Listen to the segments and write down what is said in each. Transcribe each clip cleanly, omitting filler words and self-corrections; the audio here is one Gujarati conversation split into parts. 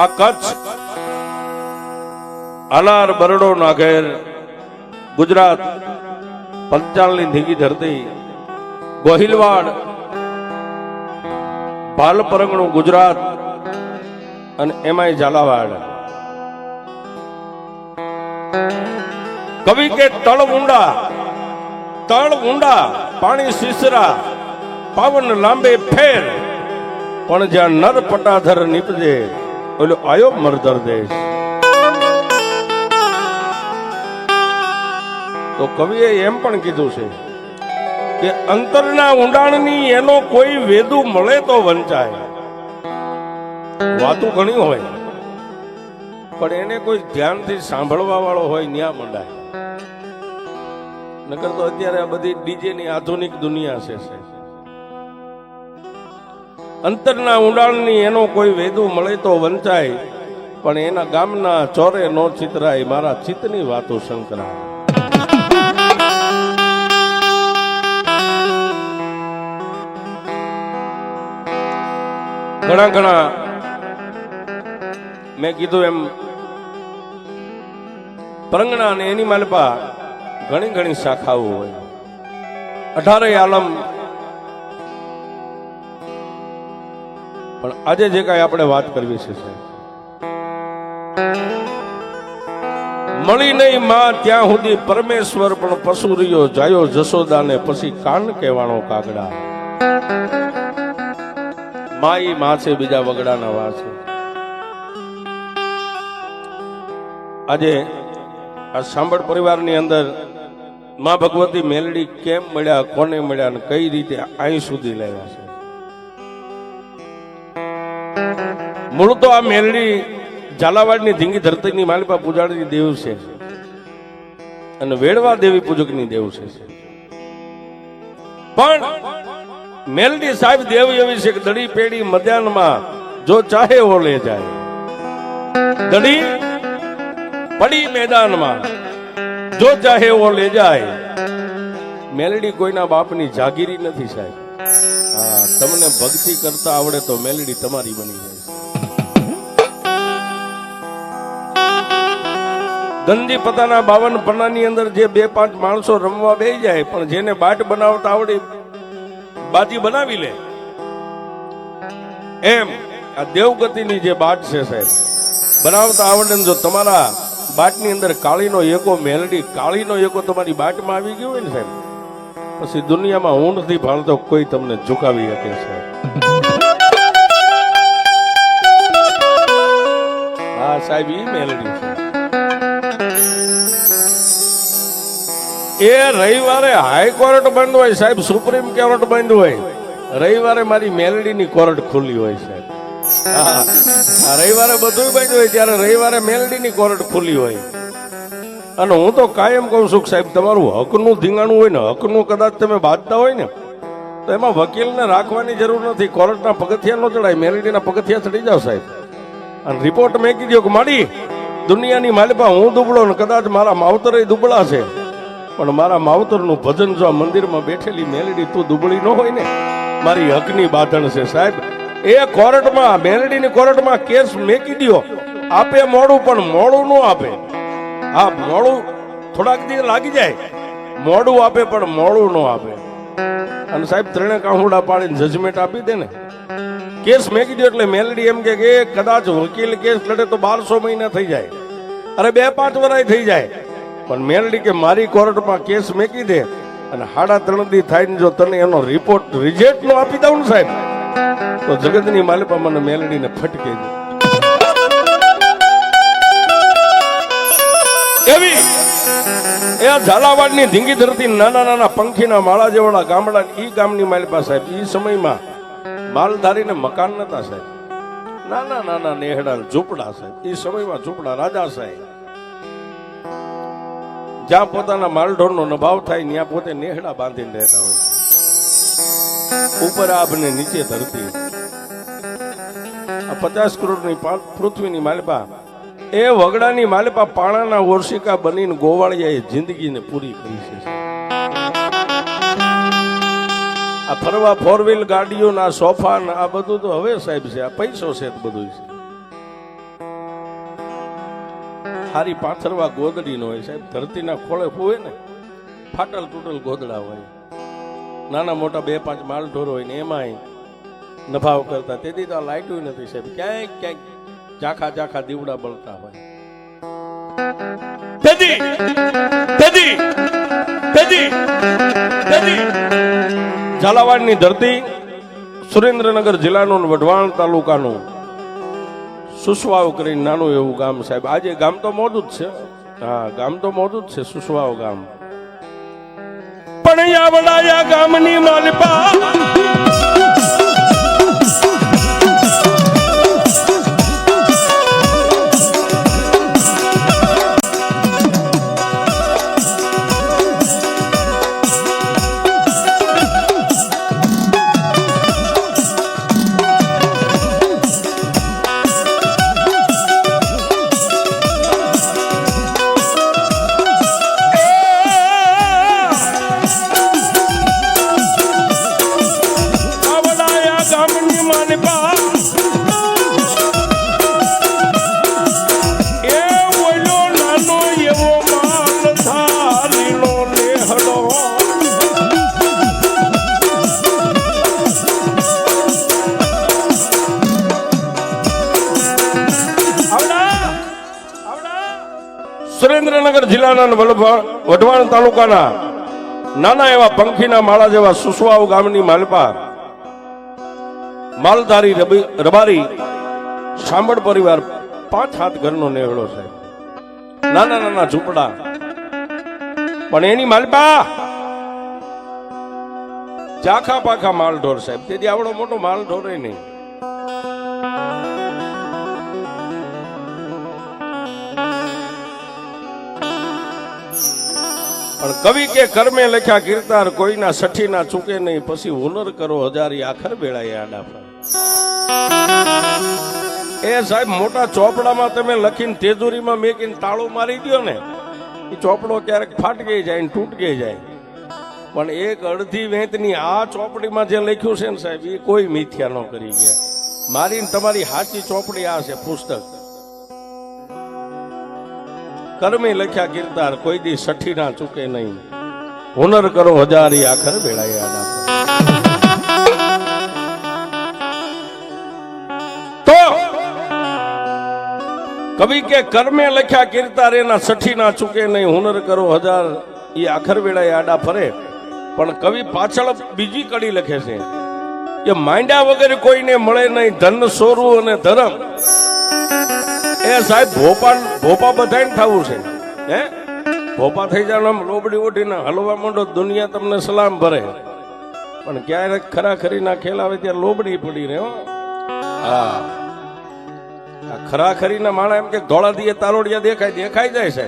આ કચ્છ અનાર બરડો નાગેર ગુજરાત પંચાલની ધીંગી ધરતી ગોહિલવાડ ભાલ પરંગણું ગુજરાત અને એમાંય ઝાલાવાડ કવિ કે તળ ઊંડા પાણી શીસરા પાવન લાંબે ફેર પણ જ્યાં નર પટાધર નીપજે ઓલો આયો મરદર દેશ. તો કવિએ એમ પણ કીધું છે કે અંતરના ઊંડાણની એનો કોઈ વેદુ મળે તો વંચાય. વાતું ઘણી હોય પણ એને કોઈ ધ્યાનથી સાંભળવા વાળો હોય ન્યા મંડાય. નકર તો અત્યારે આ બધી ડીજે ની આધુનિક દુનિયા છે. અંતરના ઊંડાણની એનો કોઈ વેદુ મળે તો વંચાય પણ એના ગામના ચોરે નો ચિતરાય મારા ચિત્તની વાતો શંકરા. ઘણા મેં કીધું એમ પરંગણા અને એની માલપા ઘણી શાખાઓ હોય. 18 આલમ પણ આજે જે કાંઈ આપણે વાત કરવી છે મળી નહીં માં ત્યાં સુધી પરમેશ્વર પણ પશુરીયો જાયો જશોદાને પછી કાન કહેવાનો કાગડા. માઈ માં છે બીજા વગડાના વા છે. આજે આ સાંભળ પરિવારની અંદર માં ભગવતી મેલડી કેમ મળ્યા, કોને મળ્યા અને કઈ રીતે અહીં સુધી લાવ્યા છે. મૂળ તો આ મેલડી ઝાલાવાડની ધીંગી ધરતીની માલિપા પૂજાડીની દેવ છે અને વેડવા દેવી પૂજકની દેવ છે. પણ મેલડી સાહેબ દેવ એવી છે કે દડી પેડી મધ્યાહનમાં જો ચાહે વો લે જાય. દડી પડી મેદાનમાં જો ચાહે વો લે જાય. મેલડી કોઈના બાપની જાગીરી નથી સાહેબ. હા, તમને ભક્તિ કરતા આવડે તો મેલડી તમારી બની જાય. ગંદી પતાના 52 પન્નાની અંદર જે 2-5 માણસો રમવા બેસી જાય પણ જેને બાટ બનાવતા આવડે બાજી બનાવી લે. એમ આ દેવગતિની જે બાટ છે સાહેબ બનાવતા આવડે જો તમારા બાટની અંદર કાળીનો એકો મેલડી કાળીનો એકો તમારી બાટમાં આવી ગયો હોય ને સાહેબ પછી દુનિયામાં હું નથી ભાળતો કોઈ તમને ઝુકાવી શકે છે. હા સાહેબ ઈ મેલડી છે. એ રવિવારે હાઈકોર્ટ બંધ હોય સાહેબ, સુપ્રીમ કોર્ટ બંધ હોય, રવિવારે મારી મેલડીની કોર્ટ ખુલ્લી હોય સાહેબ. હા, રવિવારે બધું બંધ હોય ત્યારે રવિવારે મેલડીની કોર્ટ ખુલ્લી હોય. અને હું તો કાયમ કહું છું સાહેબ તમારું હકનું ધીંગાણું હોય ને હકનું કદાચ તમે બાંધતા હોય ને તો એમાં વકીલને રાખવાની જરૂર નથી. કોર્ટના પગથિયા ન ચડાય, મેલડીના પગથિયા ચડી જાવ સાહેબ. અને રિપોર્ટ મેં કીધો કે માડી દુનિયાની માલિપા હું દુબળો ને કદાચ મારા માવતર દુબળા છે પણ મારા માવતરનું ભજન જો મંદિરમાં બેઠેલી મેલડી તું દુબળી ન હોય ને મારી હકની બાંધણ છે સાહેબ. એ કોર્ટમાં મેલડીની કોર્ટમાં કેસ મેકી દો. આપે મોડું પણ મોડું ન આપે. હા, મોડું થોડાક દિવસ લાગી જાય, મોડું આપે પણ મોડું ન આપે. અને સાહેબ 3 કાહુડા પાડીને જજમેન્ટ આપી દે ને કેસ મેકી દો એટલે મેલડી એમ કે કદાચ વકીલ કેસ લડે તો 1200 મહિના થઈ જાય, અરે 2-5 વર્ષ થઈ જાય. પણ મેલડી કે મારી કોર્ટમાં કેસ મેકી દે અને 3.5 દી થાય ને જો તને એનો રિપોર્ટ રિજેક્ટ નો આપી દઉં ને સાહેબ તો જગતની માલિપા મને મેલડીને ફટકે દે. એવી એ ઝાલાવાડની ધીંગી ધરતી નાના પંખીના માળા જેવડા ગામડા ઈ ગામની માલિપા સાહેબ ઈ સમયમાં માલધારીને મકાન નતા સાહેબ. નાના નેહડા ઝૂંપડા સાહેબ. ઈ સમયમાં ઝૂંપડા રાજા સાહેબ જ્યાં પોતાના માલઢોરનો નભાવ થાય ત્યાં પોતે નેહડા બાંધીને રહેતા હોય. ઉપર આભને નીચે ધરતી. આ 50 કરોડની પૃથ્વીની માલિપા એ વગડાની માલિપા પાણાના ઓરસિકા બનીને ગોવાળિયાએ જિંદગીને પૂરી કરી છે. આ ફરવા 4 વ્હીલ ગાડીઓ ના સોફા ને આ બધું તો હવે સાહેબ છે, આ પૈસો છે બધું છે. હારી પાથરવા ગોદડી નો હોય સાહેબ, ધરતીના ખોળે હોય ને ફાટલ તૂટલ ગોદડા હોય, નાના મોટા 2-5 માલ ઢોર હોય ને એમાંય નભાવ કરતા. તેથી તો લાઈટું નથી સાહેબ, ક્યાંક ક્યાંક ઝાખા ઝાખા દીવડા બળતા હોય. ઝાલાવાડની ધરતી સુરેન્દ્રનગર જિલ્લાનું વઢવાણ તાલુકાનું સુસવાવ કરીને નાનું એવું ગામ સાહેબ. આજે ગામ તો મોજુદ છે, હા ગામ તો મોજુદ છે સુસવાવ ગામ. પણ આવડાયા ગામની માલપા સુરેન્દ્રનગર જિલ્લાના વઢવાણ તાલુકાના નાના એવા પંખીના માળા જેવા સુસવાવ ગામની માલપા માલધારી રબારી સાંભળ પરિવાર 5 ઘરનો નેહળો છે. નાના નાના ઝૂંપડા, પણ એની માલપા ચાખા પાખા માલ ઢોર સાહેબ. તેથી આવડો મોટો માલ ઢોરે નહીં. પણ કવિ કે કર્મે લખ્યા કીર્તાર, કોઈના સઠી ના ચૂકે નહીં, પછી હુનર કરો હજારી આખર બેળાએ આડા પર. એ સાહેબ મોટા ચોપડામાં તમે લખીને તેજુરીમાં મેકીને તાળું મારી દો ને, એ ચોપડો ક્યારેક ફાટકી જાય ને તૂટકી જાય. પણ એક અડધી વેંતની આ ચોપડીમાં જે લખ્યું છે ને સાહેબ, એ કોઈ મિથ્યા ન કરી ગયા. મારી તમારી સાચી ચોપડી આ છે પુસ્તક. કર્મે લખ્યા કીર્તાર, કોઈ દી સઠી ના ચૂકે નહીં, હુનર કરો હજારી આખર બેળાએ આડા. તો કવિ કે કર્મે લખ્યા કીર્તાર, એના સઠી ના ચૂકે નહીં, હુનર કરો હજાર એ આખર વેળાએ આડા ફરે. પણ કવિ પાછળ બીજી કડી લખે છે કે માંડ્યા વગર કોઈને મળે નહીં, ધન સોરું અને ધર્મ. એ સાહેબ ભોપા બધાને થવું છે, હે ભોપા થઈ જાવ આમ લોબડી ઓઢીને હલવા માંડો, દુનિયા તમને સલામ ભરે. પણ ક્યારેક ખરાખરીના ખેલ આવે ત્યારે લોબડી પડી રહે. હા ખરાખરીના માણા એમ કે ધોળા દીએ તારોડિયા દેખાઈ જાય છે.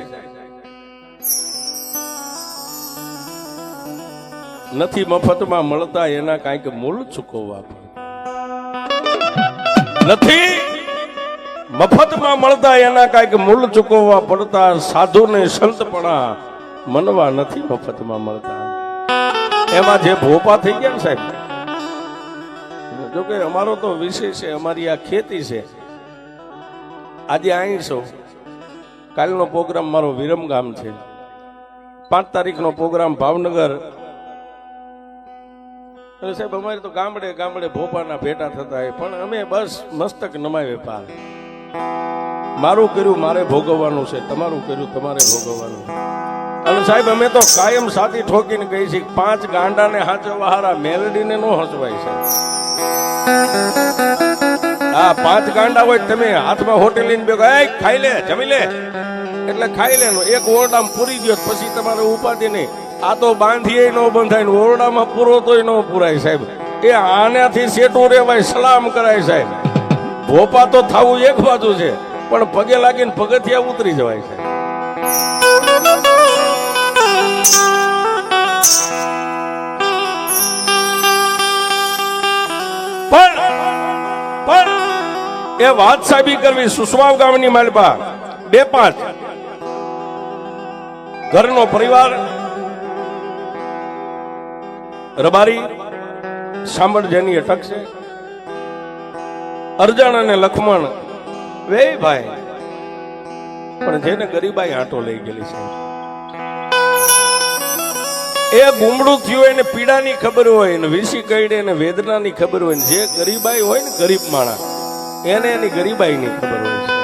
નથી મફતમાં મળતા, એના કાંઈક મૂળ ચૂકવવા પડે. નથી મફતમાં મળતા, એના કાંઈક મૂળ ચૂકવવા પડતા. સાધુ ને સંતપણા મનવા નથી મફતમાં મળતા. એમાં જે ભોપા થઈ ગયા ને સાહેબ, જોકે અમારો તો વિષય છે, અમારી આ ખેતી છે. આજે અહીં છો, કાલનો પ્રોગ્રામ મારો વિરમગામ છે, 5 તારીખનો પ્રોગ્રામ ભાવનગર. એટલે સાહેબ અમારે તો ગામડે ગામડે ભોપાના ભેટા થતા હોય, પણ અમે બસ મસ્તક નમાવે પાર. મારું કર્યું મારે ભોગવવાનું છે, તમારું કર્યું તમારે ભોગવવાનું. અને સાહેબ અમે તો કાયમ સાથી ઠોકીને ગઈ છે, 5 ગાંડાને હાચવવા હારા મેલડીને નો હચવાય છે. હા 5 ગાંડા હોય, તમે હાથમાં હોટેલ ભેગા ખાઈ લે જમી લે એટલે ખાઈ લેનો. એક ઓરડામાં પૂરી ગયો પછી તમારે ઉપાધિ નહીં. આ તો બાંધીએ ન બંધાય, ઓરડામાં પૂરો તોય ન પૂરાય સાહેબ. એ આનાથી સેટું રેવાય, સલામ કરાય સાહેબ. ભોપા તો થવું એક બાજુ છે, પણ પગે લાગીને પગથિયા ઉતરી જવાય છે. પણ એ વાત સાબી કરવી. સુસવાવ ગામની માલપા 2-5 ઘરનો પરિવાર રબારી સાંભળ જેની અટકશે. અર્જુન અને લક્ષ્મણ વે ભાઈ, પણ જેને ગરીબાઈ આંટો લઈ ગયેલી છે, એ ગુમડું થયું એને પીડાની ખબર હોય ને વિસી કઈડે એને વેદનાની ખબર હોય ને જે ગરીબાઈ હોય ને ગરીબ માણસ એને એની ગરીબાઈની ખબર હોય છે.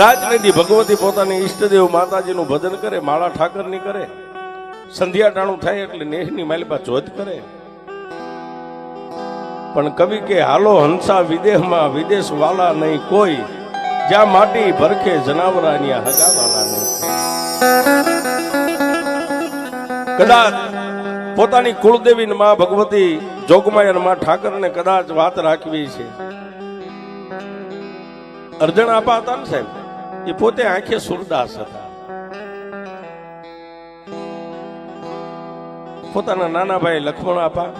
રાજનીતિ ભગવતી પોતાની ઈષ્ટદેવ માતાજીનું ભજન કરે, માળા ઠાકરની કરે, સંધ્યા ટાણું થાય એટલે નેહની માલિપા જોત કરે. પણ કવિ કે હાલો હંસા વિદેહમાં વિદેશ વાલા નહીં કોઈ, જ્યાં માટી ભરખે જનાવરાની હગા વાલા નહીં. કદાચ પોતાની કુળદેવી માં ભગવતી જોગમાયા માં ઠાકરને કદાચ વાત રાખવી છે. અર્જુન આપા હતા ને સાહેબ, એ પોતે આંખે સુરદાસ હતા. પોતાના નાના ભાઈ લક્ષ્મણ આપા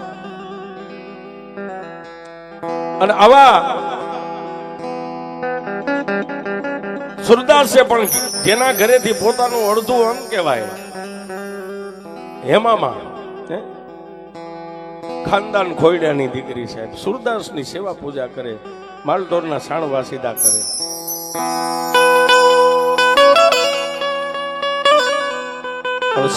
અને આવા સુરદાસ છે, પણ જેના ઘરેથી પોતાનું અડધું આમ કહેવાય હેમામાં ખાનદાન ખોયડાની દીકરી સાહેબ સુરદાસની સેવા પૂજા કરે, માલઢોરના સાણ વાસીદા કરે.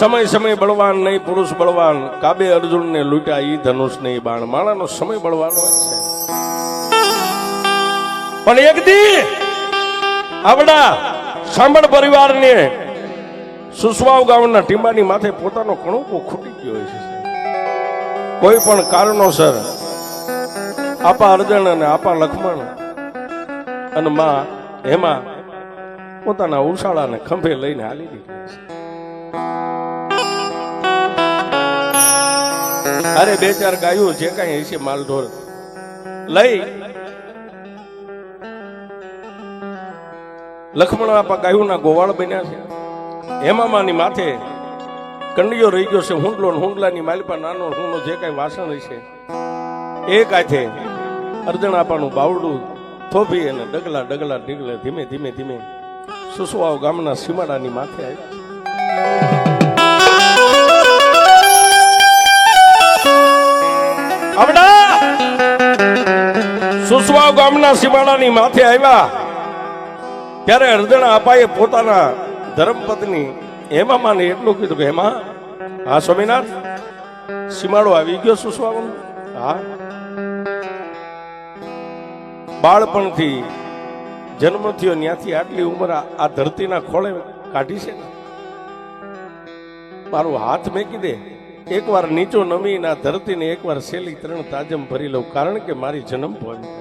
સમય સમય બળવાન નહીં પુરુષ બળવાન, કાબે અર્જુન ને લૂંટ્યા ઈ ધનુષ નહીં બાણ. માણાનો સમય બળવાનો હોય છે, પણ એક દી આવડા સાંભળ પરિવારને સુસવાવ ગામના ટીંબાની માથે પોતાનો કણુકો ખૂટી ગયો હોય છે. કોઈ પણ કારણોસર આપા અર્જુન અને આપા લક્ષ્મણ અને માં હેમા પોતાના ઉશાળાને ખંભે લઈને હાલી નીકળે છે. અરે બે ચાર ગાયું જે કઈ હશે માલઢોર લઈ લક્ષ્મણ આપા ગાયુંના ગોવાળ બન્યા છે. હેમામાની માથે કંડિયો રહી ગયો છે, હુંડલો હુંડલાની માલિપા નાનો હુંનો જે કઈ વાસણ હશે એક હાથે અર્જુન આપાનું બાવડું થોભી અને ડગલા ડગલા ડીગલે ધીમે ધીમે ધીમે સુસવાવ ગામના સીમાડાની માથે આવ્યા. સુસવાવ ગામના સીમાડાની માથે આવ્યા ત્યારે અર્જુન આપાએ પોતાના ધર્મપત્ની હેમામાને એટલું કીધું કે હેમા, હા સ્વામિનાથ, સીમાડો આવી ગયો સુસવાવનો. હા, બાળપણથી જન્મ થયો ત્યાંથી આટલી ઉંમર આ ધરતીના ખોળે કાઢી છે ને, મારો હાથ મેકી દે, એકવાર નીચો નમીને આ ધરતીને એકવાર સેલી ત્રણ તાજમ ભરી લઉં, કારણ કે મારી જન્મ ભૂમિ છે.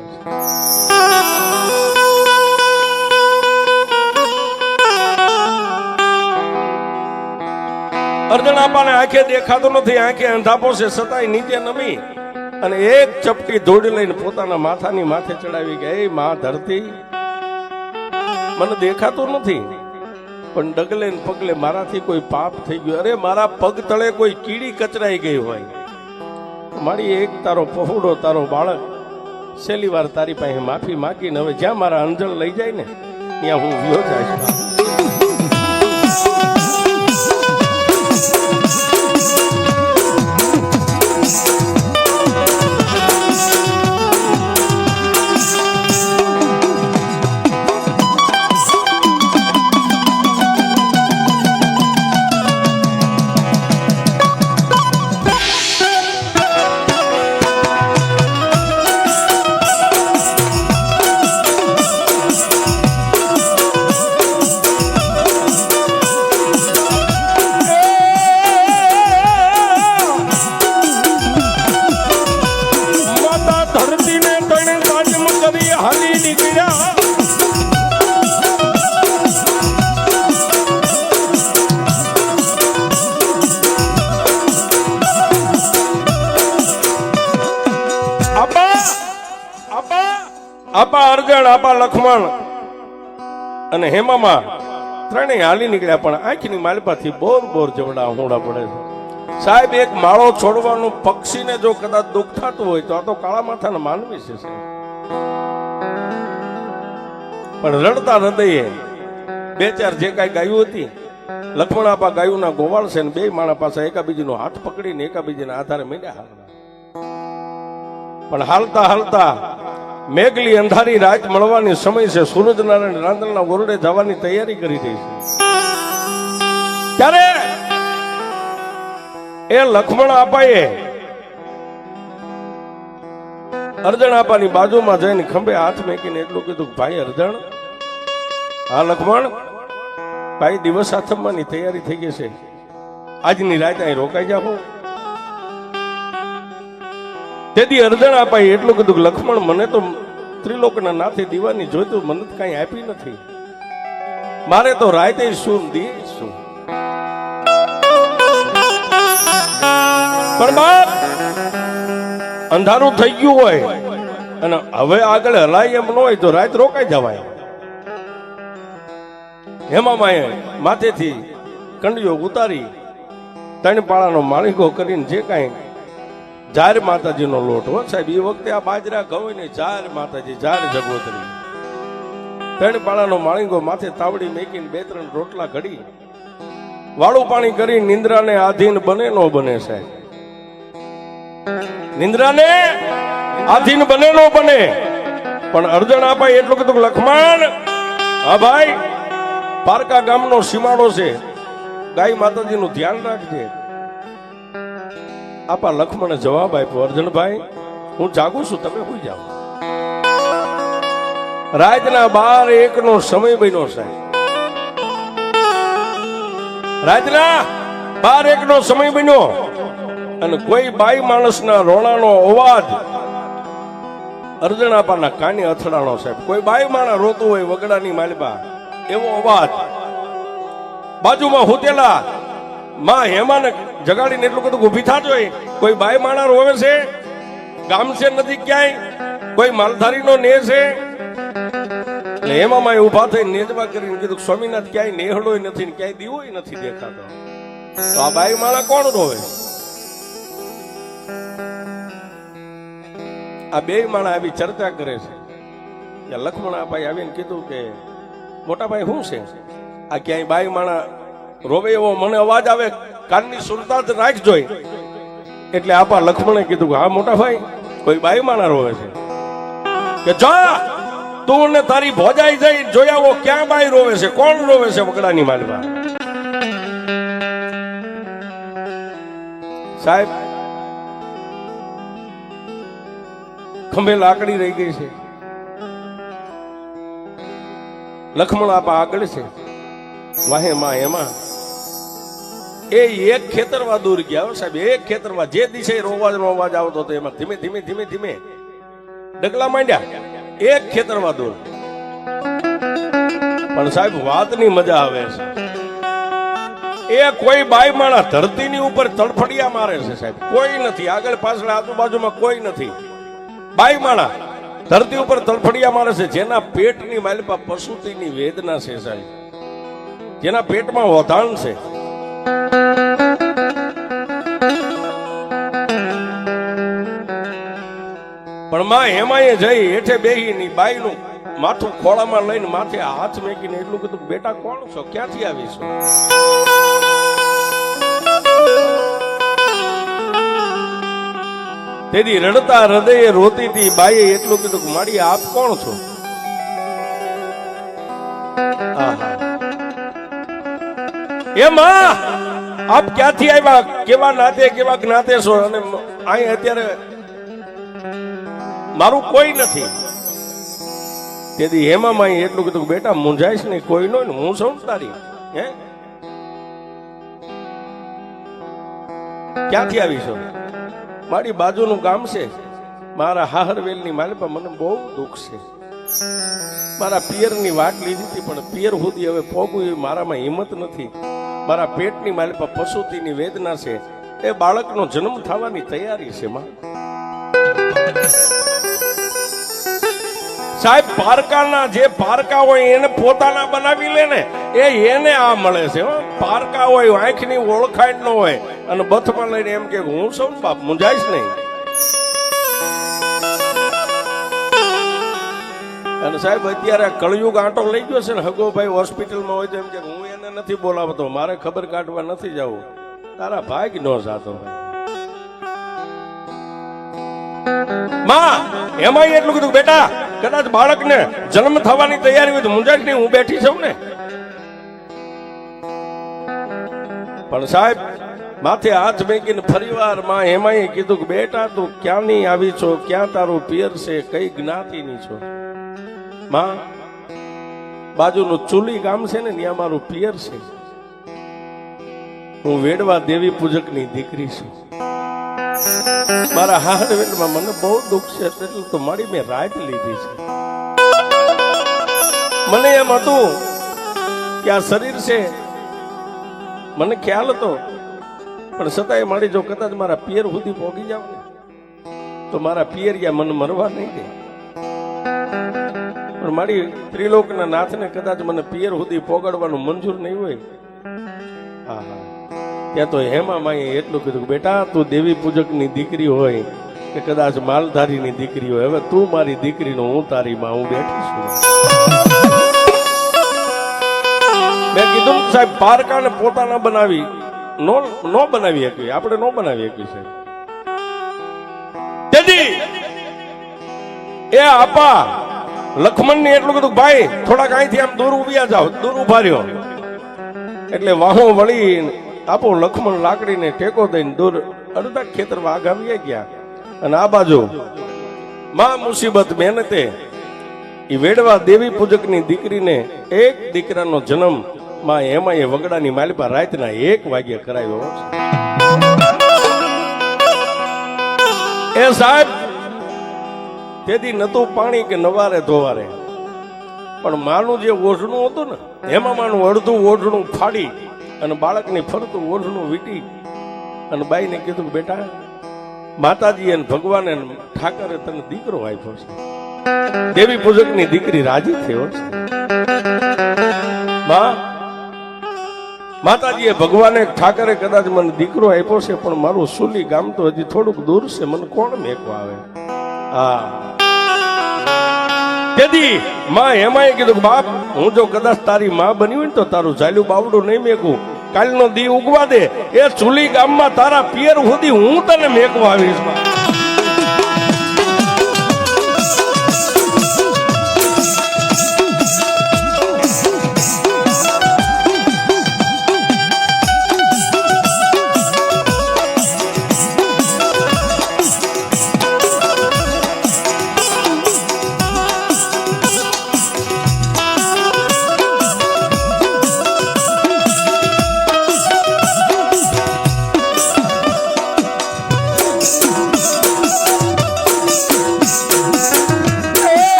અર્જુન આપાને આંખે દેખાતું નથી, આંખે અંધાપો છે, છતાંય નીચે નમી અને એક ચપટી ધૂળ લઈને પોતાના માથાની માથે ચડાવી ગયા. એ માં ધરતી, મને દેખાતું નથી, પણ ડગલે ને પગલે મારાથી કોઈ પાપ થઈ ગયું. અરે મારા પગ તળે કોઈ કીડી કચરાઈ ગઈ હોય, મારી એક તારો પહોળો તારો બાળક છેલ્લી વાર તારી પાસે માફી માગીને હવે જ્યાં મારા અંજળ લઈ જાય ને ત્યાં હું વ્યો જાય. આપા અર્જુન, આપા લક્ષ્મણ અને હેમામાં ત્રણેય હાલી નીકળ્યા, પણ આંખની માલિપાથી બોર બોર જવડા હોડા પડે છે. સાહેબ, એક માળો છોડવાનું પક્ષીને જો કદાચ દુઃખ થતું હોય તો આ તો કાળા માથાના માનવી છે. પણ રડતા હૃદયે બે ચાર જે કઈ ગાયું હતી લક્ષ્મણ આપા ગાયુંના ગોવાળ છે ને બે માણા પાસે એકાબીજીનો હાથ પકડીને એકાબીજીના આધારે મીડ્યા. પણ હાલતા હાલતા મેઘલી અંધારી રાત મળવાની સમય છે. સૂરજનારાયણ રાંદલના ઓરડે જવાની તૈયારી કરી રહી છે. ત્યારે એ લક્ષ્મણ આપાએ અર્જણ આપાની બાજુમાં જઈને ખંભે હાથ મેકીને એટલું કીધું, ભાઈ અર્જણ, હા લક્ષ્મણ, ભાઈ દિવસ આથમવાની તૈયારી થઈ ગઈ છે, આજની રાત અહીં રોકાઈ જાઓ. તેથી અર્જણ આપાએ એટલું કીધું, લક્ષ્મણ, મને તો ત્રિલોકના નાથે દીવાની જોઈતું, મને તો કઈ આપી નથી, મારે તો રાતે શું દી શું. પણ બાપ અંધારું થઈ ગયું હોય અને હવે આગળ હલાય એમ ન હોય તો રાત રોકાઈ જવાય. હેમામાએ માથેથી કંડિયો ઉતારી ત્રણ પાળાનો માળીગો કરીને જે કાંઈ જાર માતાજીનો લોટ હો સાહેબ, એ વખતે આ બાજરા ઘઉં ને જાર માતાજી, જાર જગોતરી, ત્રણ પાળાનો માળીગો માથે તાવડી મેકીને બે ત્રણ રોટલા ઘડી વાળું પાણી કરી નિંદ્રાને આધીન બને નો બને સાહેબ, નિંદ્રાને આધીન બને નો બને. પણ અર્જણ આપાએ એટલું કીધું, લક્ષ્મણ, હા ભાઈ, પારકા ગામનો સીમાડો છે, ગાય માતાજીનું ધ્યાન રાખજે. આપા લક્ષ્મણે જવાબ આપ્યો, અર્જણભાઈ, હું જાગું છું, તમે સુઈ જાઓ. રાતના 12-1 નો સમય બન્યો સાહેબ, રાતના 12-1 નો સમય બન્યો અને કોઈ બાઈ માણસના રોણાનો અવાજ અર્જણ આપાના કાને અથડાણો સાહેબ. કોઈ બાઈ માણસ રોતું હોય વગડાની માલબા, એવો અવાજ. બાજુમાં હુતેલા માં હેમાને જગાડીને એટલું કીધું, ઊભી થાજો, કોઈ બાઈ માણા રોવે છે, ગામ છે નથી ક્યાંય, કોઈ માલધારીનો ને છે. એટલે હેમામાં ઉભા થઈને નેજવા કરીને કીધું, સ્વામીનાથ ક્યાંય નેહડો નથી ને ક્યાંય દીવો નથી દેખાતો, તો આ બાઈ માણા કોણ રોવે? આ બે માણા આવી ચર્ચા કરે છે. લક્ષ્મણ આપાએ આવીને કીધું કે મોટા ભાઈ શું છે, આ ક્યાંય બાઈ માણા રોવે એવો મને અવાજ આવે, કાનની સુરતા જ રાખજો. એટલે આપા લક્ષ્મણે કીધું કે હા મોટા ભાઈ, કોઈ બાઈ માણા રોવે છે કે જા તું ને તારી ભોજાઈ જઈ જોયાવો, ક્યાં બાઈ રોવે છે, કોણ રોવે છે વગડાની માલમાં. સાહેબ ખંભે લાકડી રહી ગઈ છે, લક્ષ્મણ આપા આગળ છે, વાહે માં એમાં એ એક ખેતરમાં દૂર ગયા સાહેબ, એક ખેતરમાં જે દિશે રોવાજનો અવાજ આવતો હતો એમાં ધીમે ધીમે ધીમે ધીમે ડગલા માંડ્યા, એક ખેતરમાં દૂર. પણ સાહેબ વાતની મજા આવે છે, એ કોઈ બાઈ માણા ધરતીની ઉપર તડફડિયા મારે છે સાહેબ, કોઈ નથી આગળ પાછળ આજુબાજુમાં કોઈ નથી. બાઈ માણા ધરતી ઉપર તડફડિયા મારે છે, જેના પેટની માલિપા પશુતીની વેદના છે સાહેબ, જેના પેટમાં વધાણ છે. પણ માં હેમાએ જઈ હેઠે બેહીની બાઈનું માથું ખોળામાં લઈને માથે હાથ મેકીને એટલું કીધું, બેટા કોણ છો, ક્યાંથી આવીશું? તેથી રડતા હૃદયે રોતી હતી બાઈએ એટલું કીધું, મારી આપ કોણ છો? એ માં આપ ક્યાંથી આવ્યા, કેવા નાતે કેવા જ્ઞાતે છો, અને અહીં અત્યારે મારું કોઈ નથી. તેથી હેમામાં એટલું કીધું, બેટા મૂંઝાઈશ નહીં, કોઈ નો, હું સૌ તારી. હે ક્યાંથી આવી છો? મારી બાજુનું ગામ છે, મારા હાહરવેલની માલિપા મને બહુ દુઃખ છે. મારા પિયરની વાટ લીધી હતી, પણ પિયર સુધી હવે પોગું એ મારામાં હિંમત નથી. મારા પેટની માલિપા પશુતીની વેદના છે, એ બાળકનો જન્મ થવાની તૈયારી છે. માં સાહેબ પારકાના જે પારકા હોય એને પોતાના બનાવી લે ને, એને આ મળે છે. પારકા હોય આંખની ઓળખાણ ન હોય અને બથમાં લઈને એમ કે હું સૌ બાપ મૂંઝાઈશ નહીં. અને સાહેબ અત્યારે કળયુગ આંટો લઈ ગયો છે ને, હગો ભાઈ હોસ્પિટલમાં હોય તો એમ કે હું એને નથી બોલાવતો, મારે ખબર કાઢવા નથી જવું. તારા ભાગ નો જાતો ભાઈ. માં એમાં એટલું કીધું, બેટા કદાચ બાળકને જન્મ થવાની તૈયારી હોય તો મુંજાક નહીં, હું બેઠી છું ને. પણ સાહેબ માથે હાથ મેકીને ફરીવાર માં એમાં કીધું કે બેટા તું ક્યાંની આવી છો, ક્યાં તારું પિયર છે, કઈ જ્ઞાતિની છો? માં બાજુનું ચુલી ગામ છે ને ત્યાં મારું પિયર છે, હું વેડવા દેવી પૂજકની દીકરી છું. મારા હાથમાં મને બહુ દુઃખ છે એટલે તો મારી મેં રાત લીધી છે. મને એમ હતું કે આ શરીર છે, મને ખ્યાલ હતો, પણ છતાંય મારી જો કદાચ મારા પિયર સુધી પહોંચી જાવ ને તો મારા પિયરિયા મને મરવા નહીં દે. પણ મારી ત્રિલોકના નાથને કદાચ મને પિયર સુધી પોગાડવાનું મંજૂર નહીં હોય. હા હા, ત્યાં તો હેમા માએ એટલું કીધું, બેટા તું દેવી પૂજકની દીકરી હોય કે કદાચ માલધારીની દીકરી હોય, હવે તું મારી દીકરીનો, હું તારી માં, હું બેઠી છું. મેં કીધું સાહેબ પારકાને પોતાના બનાવી નો બનાવી શકીએ, આપણે નો બનાવી શકીએ છે. તેથી એ આપા લક્ષ્મણ ને એટલું કીધું, ભાઈ થોડાક અહીંથી આમ દૂર ઉભ્યા જાઓ. દૂર ઉભા રહ્યો એટલે વાહો વળી આપો લક્ષ્મણ લાકડીને ટેકો દઈને દૂર અડધા ખેતર વાઘાવી ગયા. અને આ બાજુ માં મુસીબત મહેનતે એ વેડવા દેવી પૂજકની દીકરીને એક દીકરાનો જન્મ માં એમાં એ વગડાની માલિપા રાતના 1 વાગ્યે કરાવ્યો. એ સાહેબ તેથી નતું પાણી કે નવારે ધોવારે, પણ માનું જે ઓઢણું હતું ને એમાં માનું અડધું ઓઢણું ફાડી અને બાળકની ફરતું ઓઢણું વીટી અને બાઈને કીધું કે બેટા માતાજી અને ભગવાને ઠાકરે તને દીકરો આપ્યો છે. દેવી પૂજકની દીકરી રાજી થયો છે. માતાજીએ ભગવાને ઠાકરે કદાચ મને દીકરો આપ્યો છે, પણ મારું સુલી ગામ તો હજી થોડુંક દૂર છે, મને કોણ મેકવા આવે? હા, તેથી માં એમાંય કીધું બાપ હું જો કદાચ તારી માં બની હોય ને તો તારું ઝાલ્યું બાવડું નહીં મેકું. કાલનો દી ઉગવા દે, એ ચુલી ગામમાં તારા પિયર સુધી હું તને મેકવા આવીશ.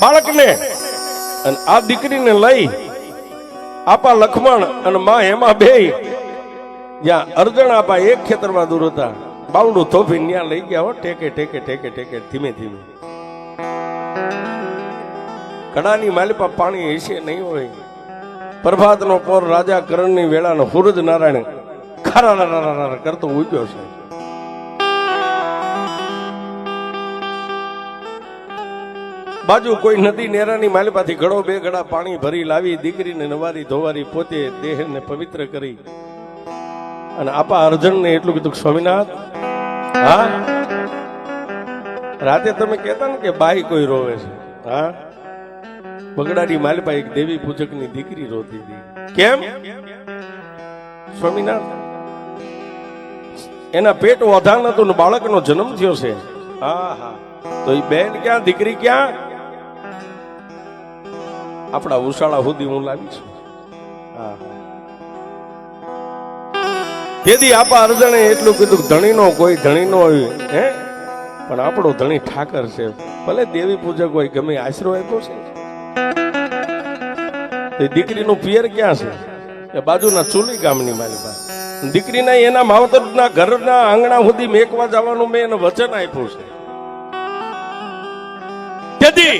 બાળકને અને આ દીકરીને લઈ આપા લક્ષ્મણ અને માં હેમા બે જ્યાં અર્જણ આપા એક ખેતરમાં દૂર હતા, બાવડું થોભી ત્યાં લઈ ગયા. હો ટેકે ટેકે ટેકે ટેકે ધીમે ધીમે. કડાની માલિપા પાણી હશે નહીં હોય. પ્રભાતનો પોર રાજા કરણની વેળાનો સૂરજ નારાયણ ખારા કરતો ઉગ્યો છે. બાજુ કોઈ નદી નેરાની માલિપાથી ઘડો 2 ઘડા પાણી ભરી લાવી દીકરીને નવારી ધોવારી પોતે દેહને પવિત્ર કરી અને આપા અર્જણને એટલું કીધું, સ્વામિનાથ હા રાતે તમે કહેતા ને કે બાઈ કોઈ રોવે છે. હા, બગડાની માલિપા એક દેવી પૂજકની દીકરી રોતી હતી. કેમ? સ્વામિનાથ એના પેટ વધાર નતું ને બાળકનો જન્મ થયો છે. હા હા, તો એ બેન ક્યાં, દીકરી ક્યાં? આપણા ઉશાળા સુધી હું લાવી છું. તેથી આપા અર્જણે એટલું કીધું, ધણીનો કોઈ ધણીનો હોય હે, પણ આપણો ધણી ઠાકર છે. ભલે દેવી પૂજક હોય, ગમે આશરો આપ્યો છે. દીકરીનું પિયર ક્યાં છે? એ બાજુના ચુલી ગામની મારી પાસે. દીકરીના એના માવતરના ઘરના આંગણા સુધી મેકવા જવાનું મેં એને વચન આપ્યું છે. તેથી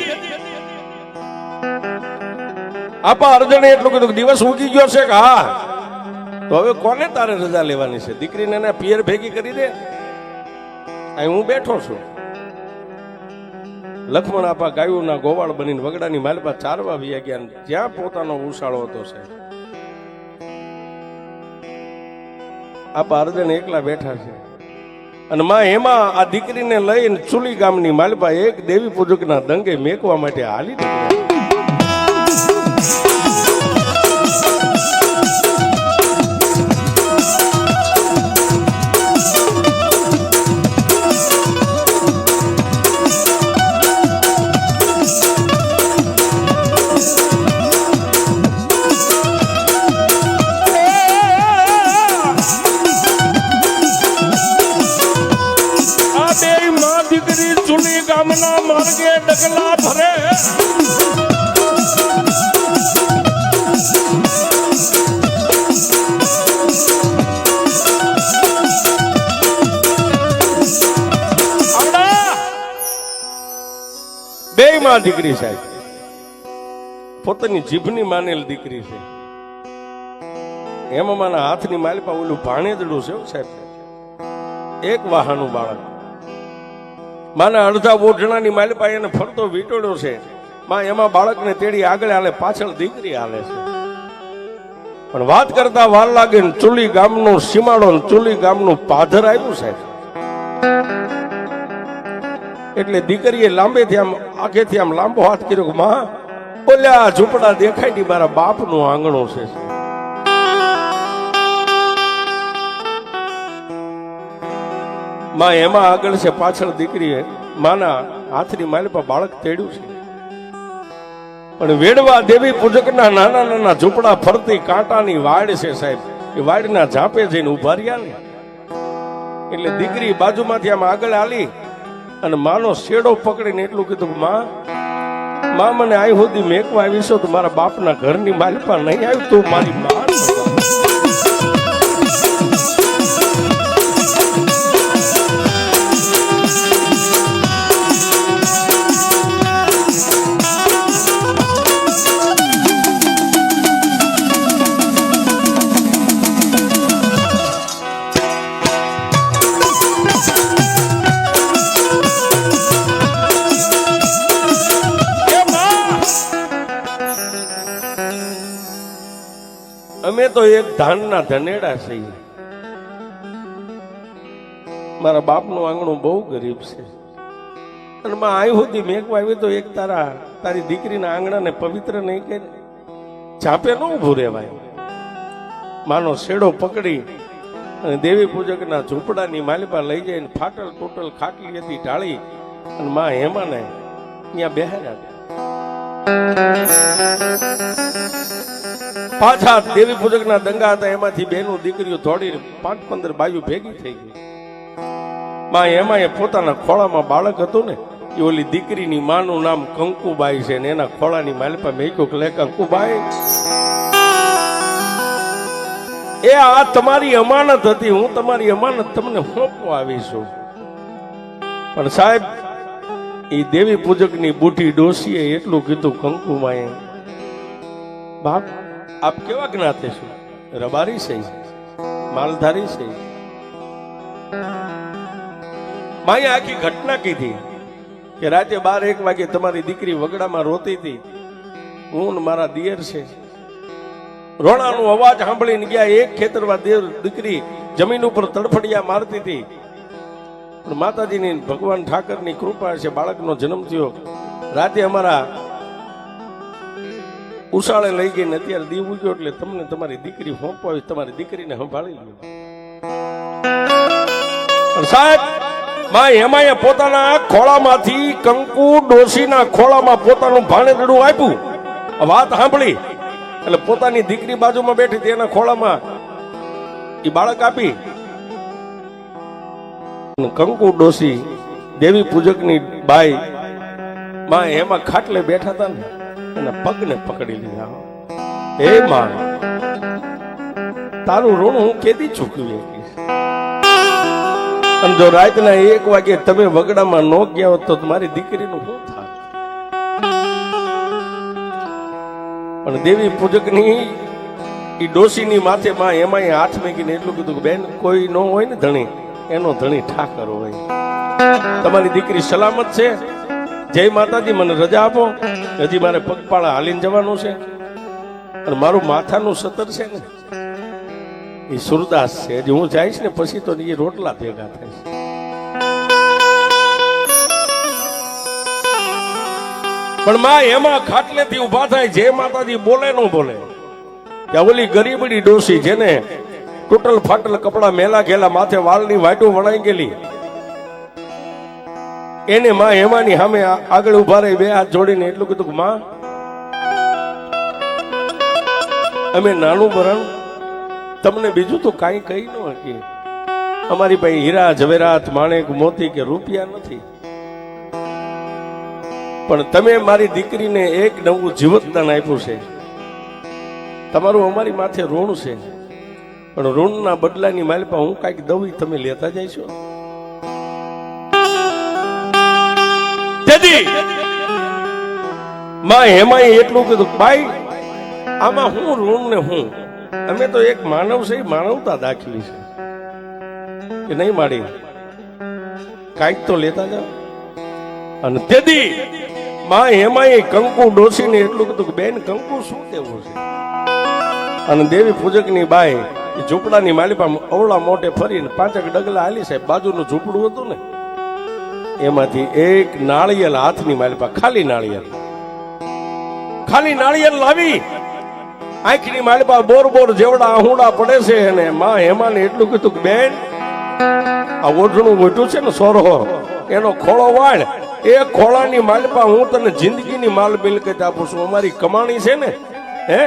આપા અર્જણે એટલું કીધું કે દિવસ ઉગી ગયો છે કે હા, તો હવે કોને તારે રજા લેવાની છે? દીકરીને એના પિયર ભેગી કરી દે, અહીં હું બેઠો છું. લક્ષ્મણ આપા ગાયુંના ગોવાળ બનીને વગડાની માલપા ચારવા વ્યા ગયા, જ્યાં પોતાનો ઉશાળો હતો છે. આપા અર્જણ એકલા બેઠા છે અને માં એમાં આ દીકરીને લઈને ચુલી ગામની માલપા એક દેવી પૂજકના દંગે મેકવા માટે હાલી નીકળ્યા. ગામના માર્ગે ડગલા ભરે બે માં દીકરી સાહેબ, પોતાની જીભની માનેલ દીકરી છે. એમાં માના હાથની માલિપા ઓલું ભાણેજડું છે સાહેબ, એક વાહાનું બાળક. માના અડધા ઓઢણાની માલિપા એને ફરતો વીટોડ્યો છે. માં એમાં બાળકને તેડી આગળ હાલે, પાછળ દીકરી હાલે છે. પણ વાત કરતા વાર લાગે ને ચુલી ગામનું સીમાડો ને ચુલી ગામનું પાધર આવ્યું સાહેબ. એટલે દીકરીએ લાંબેથી આમ આખેથી આમ લાંબો હાથ કર્યો કે માં બોલ્યા ઝૂંપડા દેખાય ની મારા બાપનું આંગણું છે. માં એમાં આગળ છે, પાછળ દીકરીએ માના હાથની માલિપા બાળક તેડ્યું છે. પણ વેડવા દેવી પૂજકના નાના નાના ઝૂંપડા ફરતી કાંટાની વાડ છે સાહેબ. એ વાડના ઝાપે જઈને ઉભા રહ્યા ને એટલે દીકરી બાજુમાંથી આમ આગળ હાલી અને માનો શેડો પકડીને એટલું કીધું કે માં મને આઈ સુધી મેકવા આવી છો તો મારા બાપના ઘરની માલિપા નહીં આવ્યું, તું મારી માં. અમે તો એક ધાનના ધનેડા છીએ. મારા બાપનું આંગણું બહુ ગરીબ છે અને માં આઈ સુધી મેકવા આવી તો એક તારી દીકરીના આંગણાને પવિત્ર નહીં કરે, ચાપે ન ઉભું રહેવાય. માનો શેડો પકડી અને દેવી પૂજકના ઝૂંપડાની માલિપા લઈ જઈને ફાટલ ટોટલ ખાટલી હતી ઢાળી અને માં હેમાને ત્યાં બેહાડ્યા. પાછા દેવી પૂજકના દંગા હતા, એમાંથી બેનું દીકરીઓ દોડી 5-15 બાજુ ભેગી થઈ ગઈ. માં એમાં એ પોતાના ખોળામાં બાળક હતું ને, એ ઓલી દીકરીની માનું નામ કંકુબાઈ છે ને એના ખોળાની માલિપા મેક્યો કે લે કંકુબાઈ, એ આ તમારી અમાનત હતી, હું તમારી અમાનત તમને સોંપવા આવી છું. પણ સાહેબ એ દેવી પૂજકની બુઢી ડોશીએ એટલું કીધું કંકુમાએ, બાપ આપ કેવા જ્ઞાતે છો? રબારી છે, માલધારી છે. માએ આખી ઘટના કીધી કે રાતે 12-1 વાગે તમારી દીકરી વગડામાં રોતી હતી, હું ને મારા દિયર છે. રોણાનો અવાજ સાંભળીને ગયા. એક ખેતરમાં દીકરી જમીન ઉપર તડફડિયા મારતી હતી. પણ માતાજીની ભગવાન ઠાકરની કૃપા છે, બાળકનો જન્મ થયો. રાતે અમારા ઉષાળે લઈ ગઈને અત્યારે દીવ ઉગ્યો એટલે તમને તમારી દીકરી સોંપવી, તમારી દીકરીને સંભાળી લો. સાહેબ માં એમાં પોતાના ખોળામાંથી કંકુ ડોશીના ખોળામાં પોતાનું ભાણેજડું આપ્યું. વાત સાંભળી એટલે પોતાની દીકરી બાજુમાં બેઠી હતી એના ખોળામાં એ બાળક આપી. કંકુ ડોશી દેવી પૂજકની બાઈ માં એમાં ખાટલે બેઠા હતા ને એના પગને પકડી લીધા. હે માં, તારું ઋણ હું કેદી ચૂકવી શકીશ? અને જો રાતના 1 વાગે તમે વગડામાં ન ગયા હોત તો મારી દીકરીનું શું થાય? પણ દેવી પૂજકની ઈ ડોશીની માથે માં એમાંય હાથ મેકીને એટલું કીધું કે બેન કોઈ ન હોય ને ધણી, એનો ધણી ઠાકર હોય. તમારી દીકરી સલામત છે, જય માતાજી, મને રજા આપો, હજી મારે પગપાળા હાલીને જવાનું છે, અને મારું માથાનું સતર છે ને એ સુરદાસ છે, હજી હું જઈશ ને પછી તો એ રોટલા ભેગા થાય. પણ માં એમાં ખાટલેથી ઉભા થાય, જે માતાજી બોલે ન બોલે. ત્યાં ઓલી ગરીબડી ડોસી જેને ટૂટલ ફાટલ કપડા મેલા ગયેલા, માથે વાળની વાટું વણાઈ ગયેલી, એને માં હેમાની સામે આગળ ઉભા રહી બે હાથ જોડીને એટલું કીધું કે માં અમે નાનું બરણ તમને બીજું તો કાંઈ કહી ન શકીએ, અમારી પાસે હીરા ઝવેરાત માણેક મોતી કે રૂપિયા નથી, પણ તમે મારી દીકરીને એક નવું જીવતદાન આપ્યું છે, તમારું અમારી માથે ઋણ છે, પણ ઋણના બદલાની માલપા હું કાંઈક દઉં તમે લેતા જઈશો. માં હેમાએ એટલું કીધું ભાઈ આમાં હું ઋણ ને હું, અમે તો એક માનવ છે, માનવતા દાખવી છે કે નહીં માડી, કાંઈક તો લેતા જાઓ. અને તેથી માં હેમાએ કંકુ ડોસીને એટલું કીધું કે બેન કંકુ શું દેવું છે. અને દેવી પૂજકની બાઈ ઝૂંપડાની માલિપા અવળા મોટે ફરીને 5 ડગલા હાલી સાહેબ, બાજુનું ઝૂંપડું હતું ને એમાંથી એક નાળિયેર હાથની માલિપા, ખાલી નાળિયેર લાવી આંખની માલિપા બોર બોર જેવડા આહુડા પડે છે. અને માં હેમાને એટલું કીધું કે બેન આ ઓઢણું ઓઢ્યું છે ને સોરો, એનો ખોળો વાળ, એ ખોળાની માલિપા હું તને જિંદગીની માલ મિલકત આપું છું. અમારી કમાણી છે ને, હે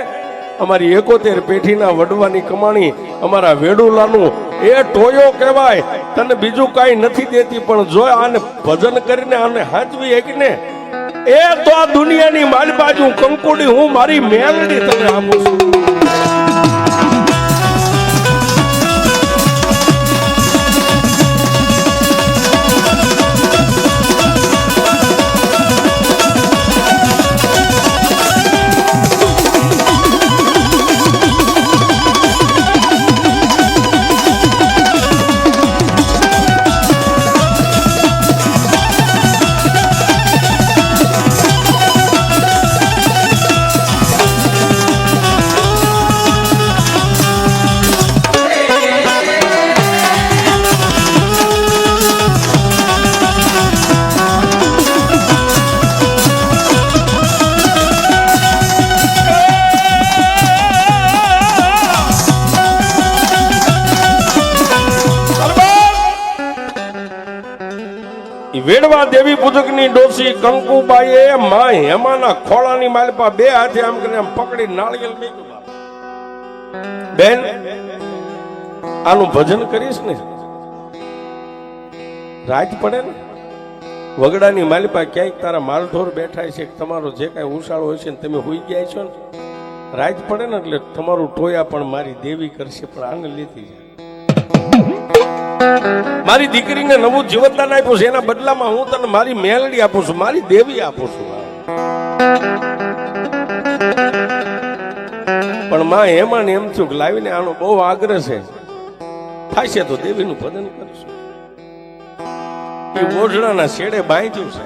અમારી 71 પેઢીના વડવાની કમાણી, અમારા વેડુલાનું એ ટોયો કહેવાય, તને બીજું કાંઈ નથી દેતી, પણ જો આને ભજન કરીને આને હાચવી એકને એ તો આ દુનિયાની મારી બાજુ કંકુડી હું મારી મેલડી તને આપું છું. વેડવા દેવી પૂજકની ડોસી કંકુબાઈએ માં હેમાના ખોળાની માલપા બે હાથે આમ કરીને આમ પકડી નાળિયેર મેક્યું. બેન આનું ભજન કરીશ ને રાત પડે ને, વગડાની માલપા ક્યાંક તારા માલઢોર બેઠા છે, તમારો જે કાંઈ ઉછાળો હોય છે ને તમે હોઈ ગયા છો ને, રાત પડે ને એટલે તમારું ટોયા પણ મારી દેવી કરશે, પણ આને લેતી જાય. મારી દીકરીને નવું જીવતદાન આપ્યું છે, એના બદલામાં હું તને મારી મેલડી આપું છું, મારી દેવી આપું છું. પણ માં હેમાન એમ થયું કે લાવીને આનો બહુ આગ્રહ છે, થાશે તો દેવીનું ભજન કરશું. એ ઓઢણાના શેડે બાંધ્યું છે,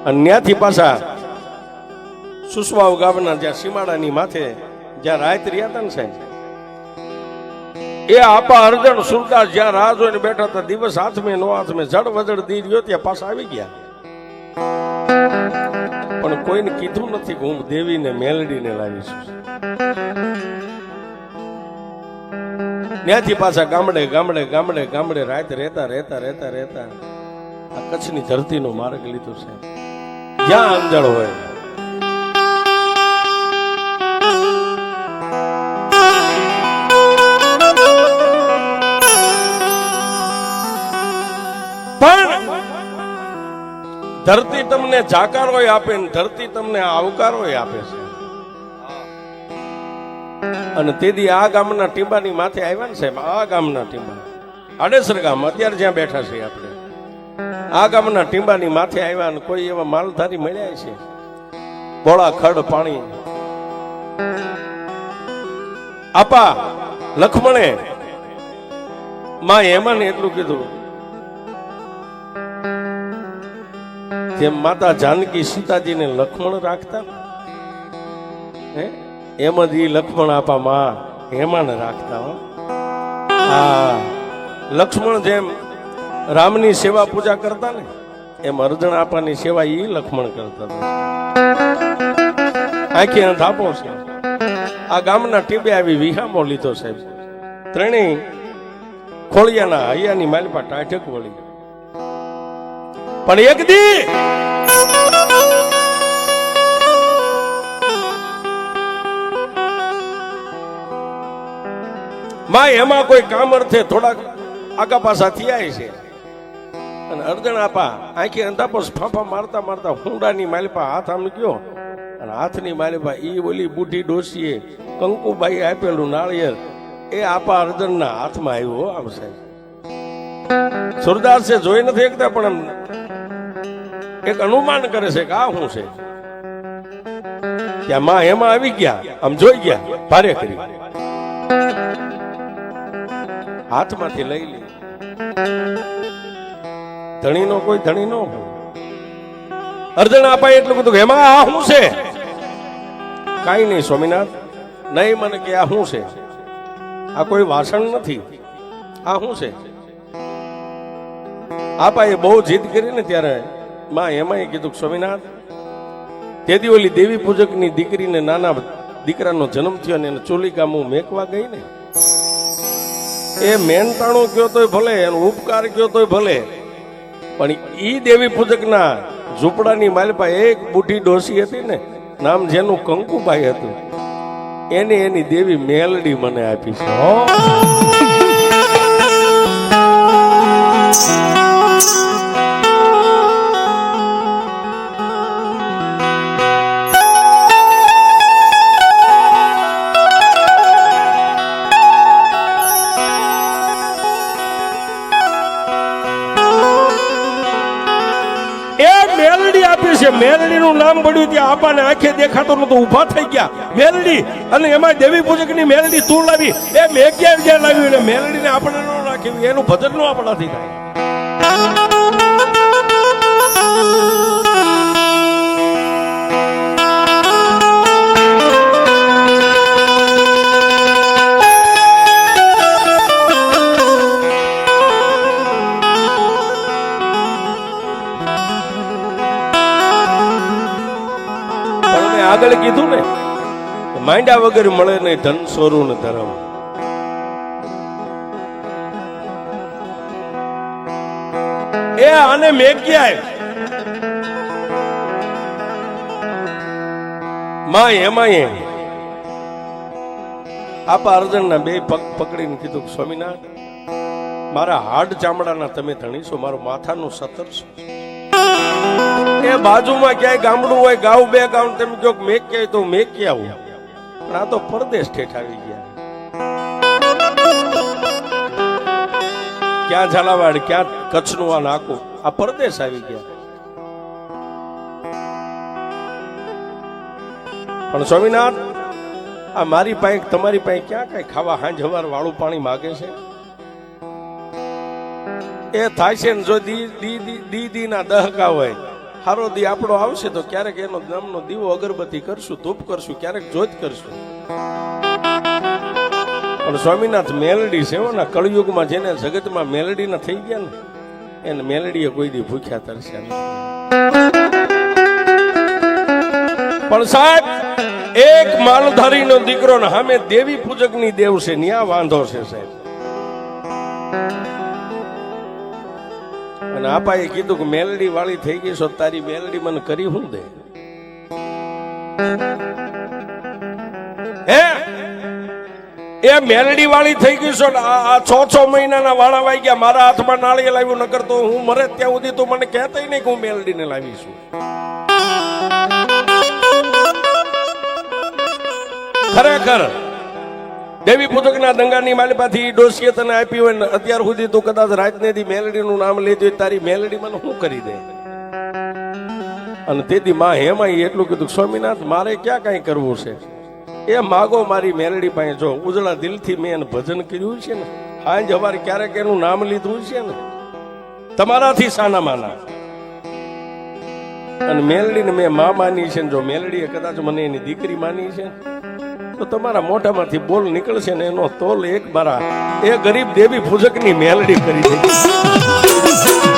અને ત્યાંથી પાછા સુસવાવ ગામના જ્યાં સીમાડાની માથે જ્યાં રાત રહ્યા હતા ને સાહેબ, એ આપા અર્જણ સુરદાસ જ્યાં રાહ જોઈને બેઠા હતા, દિવસ હાથમે નો હાથમે જડ વજડ દી રહ્યો ત્યાં પાછા આવી ગયા. પણ કોઈને કીધું નથી કે હું દેવીને મેલડીને લાવીશું. ત્યાંથી પાછા ગામડે ગામડે ગામડે ગામડે રાત રહેતા રહેતા રહેતા રહેતા આ કચ્છની ધરતીનો માર્ગ લીધો છે, જ્યાં અંજળ હોય. ધરતી તમને જાકારો આપે ને ધરતી તમને આવકારો આપે છે. અને તેથી આ ગામના ટીંબાની માથે આવ્યા ને સાહેબ, આ ગામના ટીંબા આડેસર ગામ અત્યારે જ્યાં બેઠા છીએ આપણે, આ ગામના ટીંબાની માથે આવ્યા ને કોઈ એવા માલધારી મળ્યા છે, ભોળા ખડ પાણી આપા લક્ષ્મણે માં હેમાને એટલું કીધું, જેમ માતા જાનકી સીતાજીને લક્ષ્મણ રાખતા એમ જ ઈ લક્ષ્મણ આપા માં હેમાને રાખતા. હા, લક્ષ્મણ જેમ રામની સેવા પૂજા કરતા ને એમ અર્જુન આપાની સેવા ઈ લક્ષ્મણ કરતા હતા. આખી અંધાપો છે. આ ગામના ટીબે આવી વિહામો લીધો સાહેબ. ત્રણેય ખોળિયાના હૈયાની માલપા ટાઢક વળી. પણ એક દી માં એમાં કોઈ કામ અર્થે થોડાક આગા પાછા થયા છે અને અર્જુન આપા આખી અંધાપોસ ફાંફા મારતા મારતા હુંડાની માલપા હાથ આમ ગયો અને હાથની માલપા ઈ ઓલી બુઢી ડોસીએ કંકુબાઈ આપેલું નાળિયેર એ આપા અર્જુનના હાથમાં આવ્યો. આમ સાહેબ સુરદાસ જોઈ નથી એકતા પણ એક અનુમાન કરે છે કે આ શું છે. ત્યાં માં એમાં આવી ગયા, આમ જોઈ ગયા, ભારે કરી હાથમાંથી લઈ લી. ધણીનો કોઈ ધણી નો અર્જુન આપા એટલું બધું એમાં આ શું છે? કાઈ નહીં સ્વામિનાથ, નહીં મને કે આ શું છે? આ કોઈ વાસણ નથી, આ શું છે? આપા એ બહુ જીદ કરી ને ત્યારે માં એમાં કીધું સ્વામિનાથ, તેથી ઓલી દેવી પૂજક ની દીકરીને નાના દીકરાનો જન્મ થયો ને એને ચોલિકા હું મેકવા ગઈ ને એ મેનતાણો કયો તોય ભલે, એનો ઉપકાર કયો તોય ભલે, પણ ઈ દેવી પૂજક ના ઝૂંપડાની માલપા એક બુઢી ડોસી હતી ને, નામ જેનું કંકુબાઈ હતું, એને એની દેવી મેલડી મને આપી છે. મેલડી નું નામ પડ્યું ત્યાં આપાને આંખે દેખાતો નતો, ઉભા થઈ ગયા. મેલડી અને એમાં દેવી પૂજક ની મેલડી તું લાવી, એ મેં ક્યાં લાવ્યું ને મેલડી ને આપણે ન રાખી, એનું ભજન નું આપણાથી થાય. આગળ કીધું ને, માંડ્યા વગર મળે નહીં ધન સોરું ને ધરમ. એ આને મેગ્યા માં એમાં આપા અર્જુન ના બે પગ પકડીને કીધું, સ્વામિનાથ મારા હાડ ચામડાના તમે ધણી છો, મારું માથાનું સતર છો. એ બાજુમાં ક્યાંય ગામડું હોય, ગાવ બે ગાવ તેમ કહો મેં ક્યાંય તો મેં ક્યાં આવું, પણ આ તો પરદેશ ઠેઠ આવી ગયા. ક્યાં ઝાલાવાડ, ક્યાં કચ્છનું આ નાકું, આ પરદેશ આવી ગયા. પણ સ્વામિનાથ આ મારી પાસે તમારી પાસે ક્યાં કઈ ખાવા હાંજ હવાર વાળું પાણી માગે છે? એ થાય છે ને જો દી ના દહકા હોય, હારો દી આપણો આવશે તો ક્યારેક એનો નામનો દીવો અગરબત્તી કરશું, ધૂપ કરશું, ક્યારેક જોત કરશું. પણ સ્વામિનાથ મેલડી છે ને, કળયુગમાં જેને જગતમાં મેલડી ના થઈ ગયા ને એને મેલડીએ કોઈ દી ભૂખ્યા તરસ્યા નથી. પણ સાહેબ એક માલધારીનો દીકરો ને સામે દેવી પૂજક ની દેવ છે, ન્યા વાંધો છે સાહેબ. અને આપાએ કીધું કે મેલડી વાળી થઈ ગઈ છો, તારી મેલડી મને કરી હું દે. હે એ મેલડી વાળી થઈ ગઈ છો, આ 6 મહિનાના વાળા વાઈ ગયા, મારા હાથમાં નાળિયેર લાવ્યું, નકર તો હું મરે ત્યાં સુધી તું મને કહેતા નહીં કે હું મેલડીને લાવીશું. ખરેખર દેવી પૂજકના દંગાની માલિપાથી ડોસીએ તને આપી હોય ને અત્યાર સુધી તું કદાચ રાજનેથી મેલડીનું નામ લેતી હોય, તારી મેલડી મને શું કરી દે? અને તેથી માં હેમાઈ એટલું કીધું, સ્વામિનાથ મારે ક્યાં કઈ કરવું છે? એ માગો મારી મેલડી પાસે. જો ઉજળા દિલથી મેં એને ભજન કર્યું છે ને, હાંજ હવારે ક્યારેક એનું નામ લીધું છે ને, તમારાથી સાના માના, અને મેલડીને મેં માં માની છે ને જો મેલડીએ કદાચ મને એની દીકરી માની છે તો તમારા મોઢામાંથી બોલ નીકળશે ને એનો તોલ એક બારા એ ગરીબ દેવી પૂજકની મેલડી કરી દે.